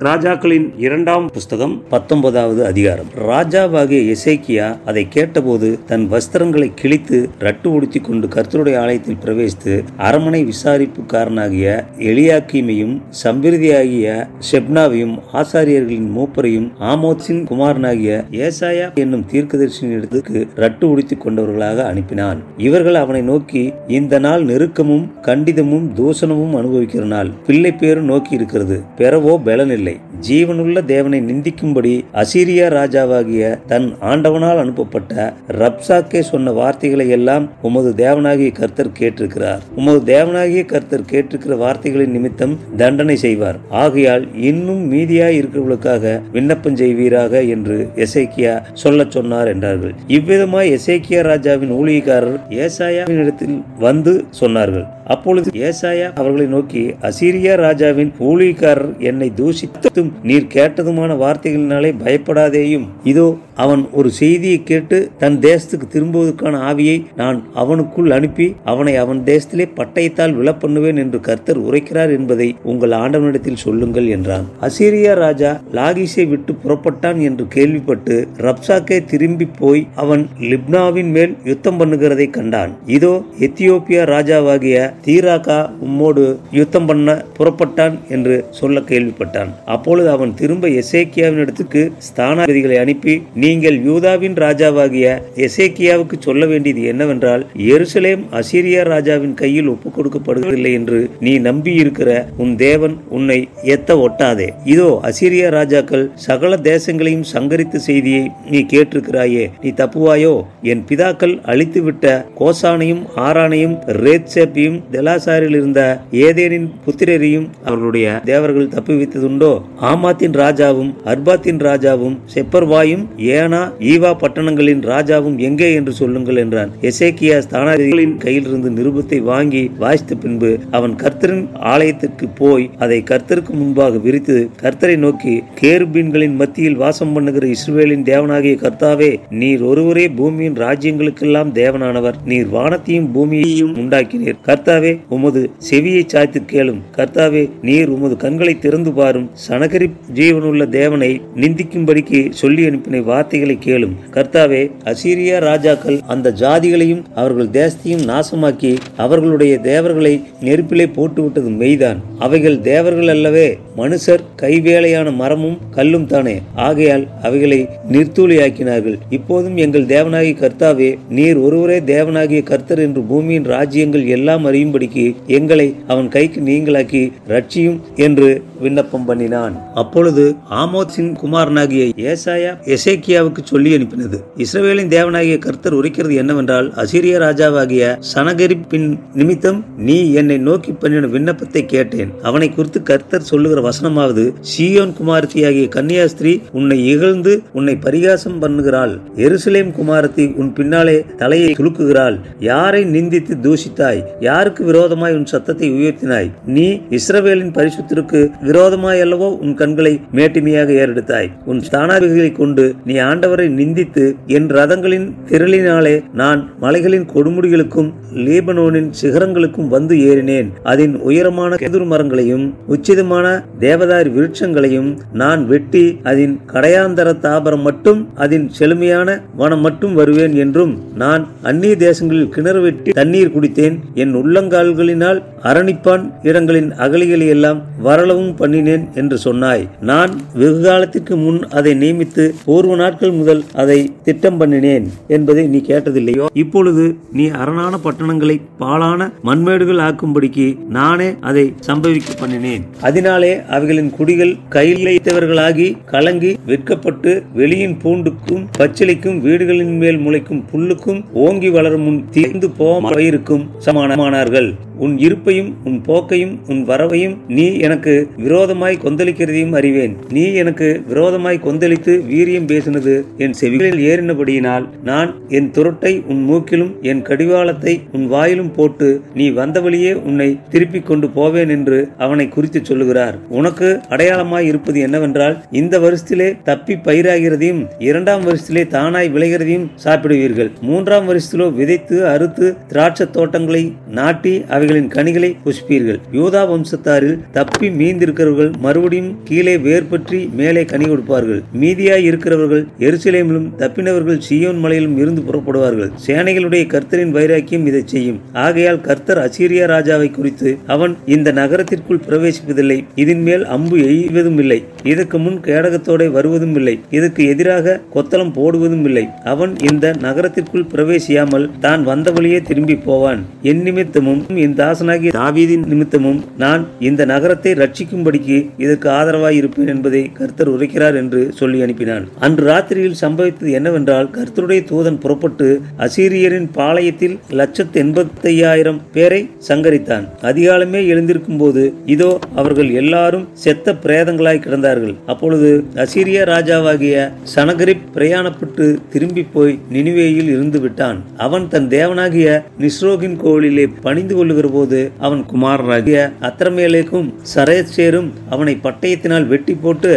ராஜாக்களின் 2ஆம் புஸ்தகம் 19வது அதிகாரம். ராஜாவாகிய எசேக்கியா அதை கேட்டபோது தன் வஸ்திரங்களை கிழித்து ரட்டு உடுத்தி கொண்டு கர்த்தருடைய ஆலயத்தில் பிரவேசித்து அரமனை விசாரிப்புக்காரனாகிய எலியாக்கீமையும் சம்பிரதியாகிய ஷெப்னாவையும் ஆசாரியர்களின் மூப்பரையும் ஆமோத்சின் குமாரனாகிய ஏசாயா என்னும் தீர்க்கதரிசியின் இடத்துக்கு ரட்டு உடுத்தி கொண்டவர்களாக அனுப்பினான். இவர்கள் அவனை நோக்கி, இந்த நாள் நெருக்கமும் கண்டிதமும் தூஷணமும் அனுபவிக்கிற நாள். பிள்ளை பேரும் நோக்கி இருக்கிறது, பெறவோ பலனில்லை. ஜீவனுள்ள தேவனை நிந்திக்கும்படி அசீரியா ராஜாவாகிய தன் ஆண்டவனால் அனுப்பப்பட்ட ரப்சாக்கே சொன்ன வார்த்தைகளை எல்லாம் உமது தேவனாகிய கர்த்தர் கேட்டிருக்கிறார். உமது தேவனாகிய கர்த்தர் கேட்டிருக்கிற வார்த்தைகளின் நிமித்தம் தண்டனை செய்வார். ஆகையால் இன்னும் மீதியாய் இருக்கிறவர்களுக்காக விண்ணப்பம் செய்வீராக என்று எசேக்கியா சொல்ல சொன்னார் என்றார்கள். இவ்விதமாய் எசேக்கியா ராஜாவின் ஊழியக்காரர் ஏசாயாவின் இடத்தில் வந்து சொன்னார்கள். அப்பொழுது ஏசாயா அவர்களை நோக்கி, அசீரியா ராஜாவின் ஊழியக்காரர் என்னை தூஷித்தும் நீர் கேட்டதுமான வார்த்தைகளினாலே பயப்படாதேயும். இதோ அவன் ஒரு செய்தியை கேட்டு தன் தேசத்துக்கு திரும்புவதற்கான ஆவியை நான் அவனுக்குள் அனுப்பி அவனை அவன் தேசத்திலே பட்டயத்தால் விழப்பண்ணுவேன் என்று கர்த்தர் உரைக்கிறார் என்பதை உங்கள் ஆண்டவனிடத்தில் சொல்லுங்கள் என்றான். அசீரியா ராஜா லாகீஷை விட்டு புறப்பட்டான் என்று கேள்விப்பட்டு ரப்சாக்கே திரும்பி போய் அவன் லிப்னாவின் மேல் யுத்தம் பண்ணுகிறதை கண்டான். இதோ எத்தியோப்பியா ராஜாவாகிய தீராக்கா உம்மோடு யுத்தம் பண்ண புறப்பட்டான் என்று சொல்ல கேள்விப்பட்டான். அப்பொழுது அவன் திரும்ப எசேக்கியாவின் இடத்துக்கு ஸ்தானாதிபதிகளை அனுப்பி, நீங்கள் யூதாவின் ராஜாவாகிய எசேக்கியாவுக்கு சொல்ல வேண்டியது என்னவென்றால், எருசலேம் அசீரியா ராஜாவின் கையில் ஒப்புக் கொடுக்கப்படுவதில்லை என்று நீ நம்பி இருக்கிற உன் தேவன் உன்னை எத்த ஒட்டாதே. இதோ அசீரியா ராஜாக்கள் சகல தேசங்களையும் சங்கரித்த செய்தியை நீ கேட்டிருக்கிறாயே, நீ தப்புவாயோ? என் பிதாக்கள் அழித்துவிட்ட கோசானையும் ஆரானையும் ரேத்சேப்பையும் தெலாசாரில் இருந்த ஏதேனின் புத்திரரையும் அவர்களுடைய தேவர்கள் தப்புவித்ததுண்டோ? ஆமாத்தின் ராஜாவும் அர்பாத்தின் ராஜாவும் செப்பர்வாயும் ஏனா ஈவா பட்டணங்களின் ராஜாவும் எங்கே என்று சொல்லுங்கள் என்றான். எசேக்கியா ஸ்தானாதிபதிகளின் கையிலிருந்து நிருபத்தை வாங்கி வாசித்த பின்பு அவன் கர்த்தரின் ஆலயத்திற்கு போய் அதை கர்த்தருக்கு முன்பாக விரித்து கர்த்தரை நோக்கி, கேருபீன்களின் மத்தியில் வாசம் பண்ணுகிற இஸ்ரவேலின் தேவனாகிய கர்த்தாவே, நீர் ஒருவரே பூமியின் ராஜ்யங்களுக்கெல்லாம் தேவனானவர். நீர் வானத்தையும் பூமியையும் உண்டாக்கினீர். கர்த்தாவே, உமது செவியை சாய்த்து கேளும். கர்த்தாவே, நீர் உமது கண்களை திறந்து பாரும். சனகரிப் ஜீவனுள்ள தேவனை நிந்திக்கும்படிக்கு சொல்லி அனுப்பின வார்த்தைகளை கேளும். கர்த்தாவே, அசீரியா ராஜாக்கள் அந்த ஜாதிகளையும் அவர்கள் தேசத்தையும் நாசமாக்கி அவர்களுடைய தேவர்களை நெருப்பிலே போட்டுவிட்டது மெய்தான். அவைகள் தேவர்கள் அல்லவே, மனுஷர் கைவேலையான மரமும் கல்லும் தானே. ஆகையால் அவைகளை நிர்த்தூளியாக்கினார்கள். இப்போதும் எங்கள் தேவனாகிய கர்த்தாவே, நீர் ஒருவரே தேவனாகிய கர்த்தர் என்று பூமியின் ராஜ்யங்கள் எல்லாம் அறியும்படிக்கு எங்களை அவன் கைக்கு நீங்களாக்கி ரட்சியும் என்று விண்ணப்பம் பண்ணினான். அப்பொழுது ஆமோத்சின் குமாரனாகிய ஏசாயா எசேக்கியாவுக்கு சொல்லி அனுப்பினது, இஸ்ரவேலின் தேவனாகிய கர்த்தர் உரைக்கிறது என்னவென்றால், அசீரியா ராஜாவாகிய சனகரிப்பின் நிமித்தம் நீ என்னை நோக்கி பண்ணின விண்ணப்பத்தை கேட்டேன். அவனை குறித்து கர்த்தர் சொல்லுகிற வசனமாவது, சீயோன் குமாரத்தியாகிய கன்னியாஸ்திரி உன்னை இகழ்ந்து உன்னை பரிகாசம் பண்ணுகிறாள். எருசலேம் குமாரத்தி உன் பின்னாலே தலையை துலுக்குகிறாள். யாரை நிந்தித்து தூஷித்தாய்? யாருக்கு விரோதமாய் உன் சத்தத்தை உயர்த்தினாய்? நீ இஸ்ரவேலின் பரிசுத்தருக்கு விரோதமாய் அல்லவோ உன் கண்களை மேட்டிமையாக ஏறெடுத்தாய். உன் ஸ்தானாதிபதிகளை கொண்டு நீ ஆண்டவரை நிந்தித்து, என் ரதங்களின் திரளினாலே நான் மலைகளின் கொடுமுடிகளுக்கும் லீபனோனின் சிகரங்களுக்கும் வந்து ஏறினேன். அதன் உயரமான கெதுரு மரங்களையும் உச்சிதமான தேவதாரி விருட்சங்களையும் நான் வெட்டி அதன் கடையாந்தர தாபரம் மட்டும் அதன் செழுமையான வனம் மட்டும் வருவேன் என்றும், நான் அந்நிய தேசங்களில் கிணறு வெட்டி தண்ணீர் குடித்தேன். என் உள்ளங்கால்களினால் அரணிப்பான் இடங்களின் அகலிகளை எல்லாம் வரளவும் பண்ணினேன் என்று சொன்னாய். நான் வெகு காலத்திற்கு முன் அதை நியமித்து பூர்வ நாட்கள் முதல் அதை திட்டம் பண்ணினேன் என்பதை நீ கேட்டதில்லையோ? இப்பொழுது நீ அரணான பட்டணங்களை பாழான மண்மேடுகள் ஆக்கும்படிக்கு நானே அதை சம்பவிக்க பண்ணினேன். அதனாலே அவைகளின் குடிகள் கையிலைத்தவர்களாகி கலங்கி விற்கப்பட்டு வெளியின் பூண்டுக்கும் பச்சிலைக்கும் வீடுகளின் மேல் முளைக்கும் புல்லுக்கும் ஓங்கி வளரும் முன் தீர்ந்து போயிருக்கும் சமானமானார்கள். உன் இருப்பையும் உன் போக்கையும் உன் வரவையும் நீ எனக்கு விரோதமாய் கொந்தளிக்கிறதையும் அறிவேன். நீ எனக்கு விரோதமாய் கொந்தளித்து வீரியம் பேசினது என் செவிகளில் ஏறினபடியினால் நான் என் துரட்டை உன் மூக்கிலும் என் கடிவாளத்தை உன் வாயிலும் போட்டு நீ வந்த வழியே உன்னை திருப்பிக் கொண்டு போவேன் என்று அவனை குறித்து சொல்லுகிறார். உனக்கு அடையாளமாய் இருப்பது என்னவென்றால், இந்த வருஷத்திலே தப்பி பயிராகிறதையும் 2ஆம் வருஷத்திலே தானாய் விளைகிறதையும் சாப்பிடுவீர்கள். 3ஆம் வருஷத்திலோ விதைத்து அறுத்து திராட்சை தோட்டங்களை நாட்டி அவைகளை அவைகளின் கனிகளை புசிப்பீர்கள். யூதா வம்சத்தாரில் தப்பி மீந்திருக்கிறவர்கள் மறுபடியும் கீழே வேர் பற்றி மேலே கனி கொடுப்பார்கள். மீதியாய் இருக்கிறவர்கள் எருசலேமிலும் தப்பினவர்கள் சீயோன் மலையிலும் இருந்து புறப்படுவார்கள். சேனைகளுடைய கர்த்தரின் வைராக்கியம் இதை செய்யும். ஆகையால் கர்த்தர் அசீரியா ராஜாவை குறித்து, அவன் இந்த நகரத்திற்குள் பிரவேசிப்பதில்லை, இதன் மேல் அம்பு எய்வதும் இல்லை, இதற்கு முன் கேடகத்தோட வருவதும் இல்லை, இதற்கு எதிராக கொத்தளம் போடுவதும் இல்லை. அவன் இந்த நகரத்திற்குள் பிரவேசியாமல் தான் வந்த வழியே திரும்பி போவான். என் நிமித்தமும் என் தாசனாகிய தாவீதின் நிமித்தமும் நான் இந்த நகரத்தை ரட்சிக்கும்படிக்கு இதற்கு ஆதரவாய் இருப்பேன் என்பதை கர்த்தர் உரைக்கிறார் என்று சொல்லி அனுப்பினான். அன்று ராத்திரியில் சம்பவித்தது என்னவென்றால், கர்த்தருடைய தூதன் புறப்பட்டு அசீரியரின் பாளையத்தில் 185,000 பேரை சங்கரித்தான். அதிகாலமே எழுந்திருக்கும் போது இதோ அவர்கள் எல்லாரும் செத்த பிரேதங்களாய் கிடந்தார்கள். அப்பொழுது அசீரியா ராஜாவாகிய சனகரிப் பிரயாணப்பட்டு திரும்பி போய் நினிவேயில் இருந்து விட்டான். அவன் தன் தேவனாகிய நிஸ்ரோகின் கோவிலிலே பணிந்து கொள்ளுகிற போது அவன் குமாரராகிய அத்ரமேலேக்கும் சரேத்சேரும் அவனை பட்டயத்தினால் வெட்டி போட்டு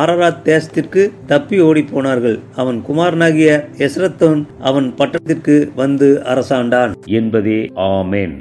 ஆரராத் தேசத்திற்கு தப்பி ஓடி போனார்கள். அவன் குமாரனாகிய எஸ்ரத்தோன் அவன் பட்டத்திற்கு வந்து அரசாண்டான் என்பதே. ஆமென்.